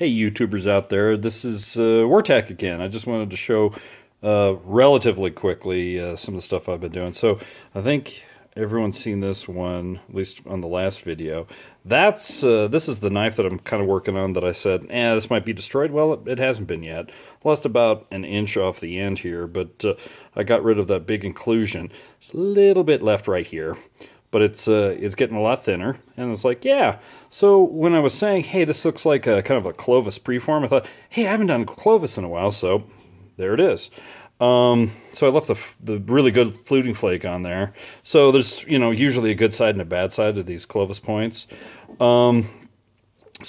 Hey YouTubers out there, this is Wartech again. I just wanted to show relatively quickly some of the stuff I've been doing. So I think everyone's seen this one, at least on the last video. This is the knife that I'm kind of working on that I said, this might be destroyed. Well, it hasn't been yet. Lost about an inch off the end here, but I got rid of that big inclusion. There's a little bit left right here. But it's getting a lot thinner, and it's like, yeah. So when I was saying, hey, this looks like a kind of a Clovis preform, I thought, hey, I haven't done Clovis in a while, so there it is. So I left the really good fluting flake on there. So there's, usually a good side and a bad side to these Clovis points. So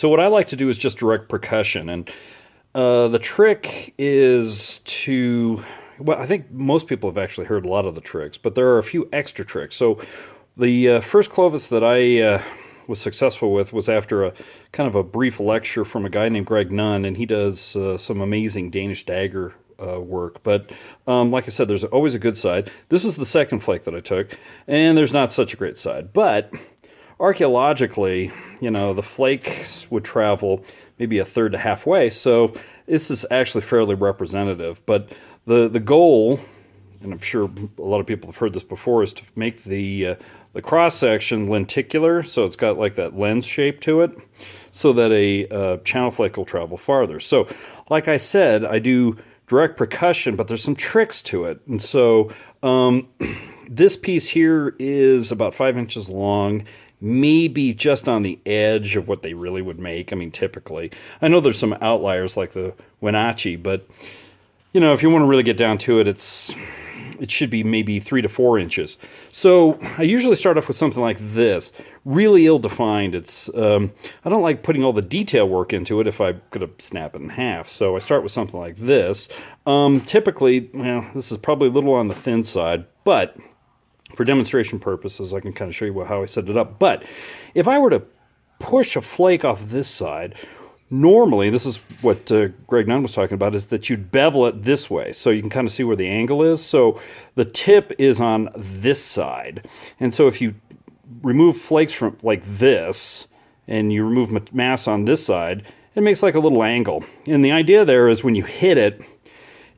what I like to do is just direct percussion, and the trick is to, well, I think most people have actually heard a lot of the tricks, but there are a few extra tricks. So the first Clovis that I was successful with was after a kind of a brief lecture from a guy named Greg Nunn, and he does some amazing Danish dagger work. But like I said, there's always a good side. This was the second flake that I took, and there's not such a great side. But archaeologically, the flakes would travel maybe a third to halfway, so this is actually fairly representative. But the goal, and I'm sure a lot of people have heard this before, is to make the cross-section lenticular, so it's got like that lens shape to it, so that a channel flake will travel farther. So, like I said, I do direct percussion, but there's some tricks to it. And so, this piece here is about 5 inches long, maybe just on the edge of what they really would make. I mean, typically. I know there's some outliers like the Wenatchee, but, if you want to really get down to it, it should be maybe 3 to 4 inches. So I usually start off with something like this, really ill-defined. It's I don't like putting all the detail work into it if I'm going to snap it in half. So I start with something like this. Typically, well, this is probably a little on the thin side, but for demonstration purposes, I can kind of show you how I set it up. But if I were to push a flake off this side, normally, this is what Greg Nunn was talking about, is that you'd bevel it this way, so you can kind of see where the angle is. So the tip is on this side. And so if you remove flakes from like this, and you remove mass on this side, it makes like a little angle. And the idea there is when you hit it,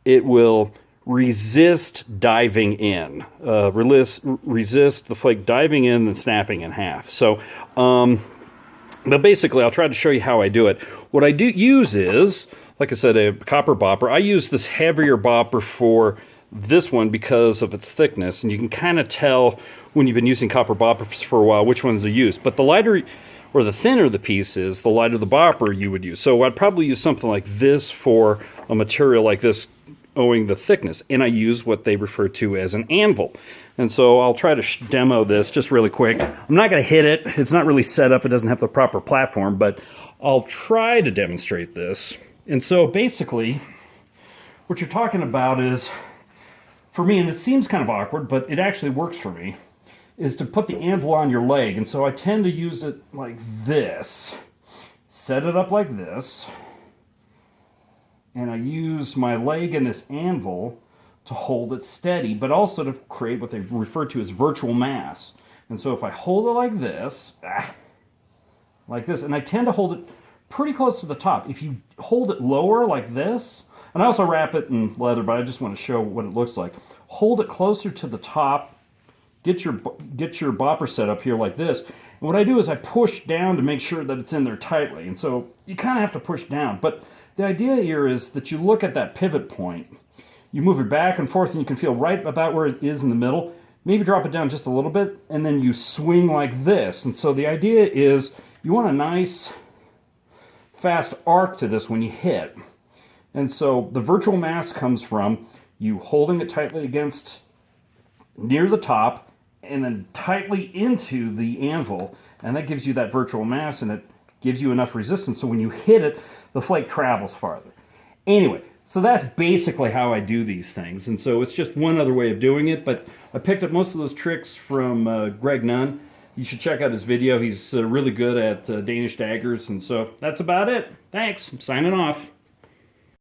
it will resist diving in. Resist the flake diving in and snapping in half. So, but basically, I'll try to show you how I do it. What I do use is, like I said, a copper bopper. I use this heavier bopper for this one because of its thickness, and you can kind of tell when you've been using copper boppers for a while which ones to use. But the lighter or the thinner the piece is, the lighter the bopper you would use. So I'd probably use something like this for a material like this, owing the thickness, and I use what they refer to as an anvil. And so I'll try to demo this just really quick. I'm not going to hit it. It's not really set up. It doesn't have the proper platform, but I'll try to demonstrate this. And so basically, what you're talking about is, for me, and it seems kind of awkward, but it actually works for me, is to put the anvil on your leg. And so I tend to use it like this. Set it up like this. And I use my leg and this anvil to hold it steady, but also to create what they refer to as virtual mass. And so if I hold it like this, and I tend to hold it pretty close to the top. If you hold it lower like this, and I also wrap it in leather, but I just want to show what it looks like. Hold it closer to the top, get your bopper set up here like this. And what I do is I push down to make sure that it's in there tightly. And so you kind of have to push down. But the idea here is that you look at that pivot point, you move it back and forth, and you can feel right about where it is in the middle. Maybe drop it down just a little bit, and then you swing like this. And so the idea is you want a nice, fast arc to this when you hit. And so the virtual mass comes from you holding it tightly against near the top, and then tightly into the anvil, and that gives you that virtual mass, and it gives you enough resistance so when you hit it, the flake travels farther. Anyway, so that's basically how I do these things, and so it's just one other way of doing it, but I picked up most of those tricks from Greg Nunn. You should check out his video. He's really good at Danish daggers, and so that's about it. Thanks. I'm signing off.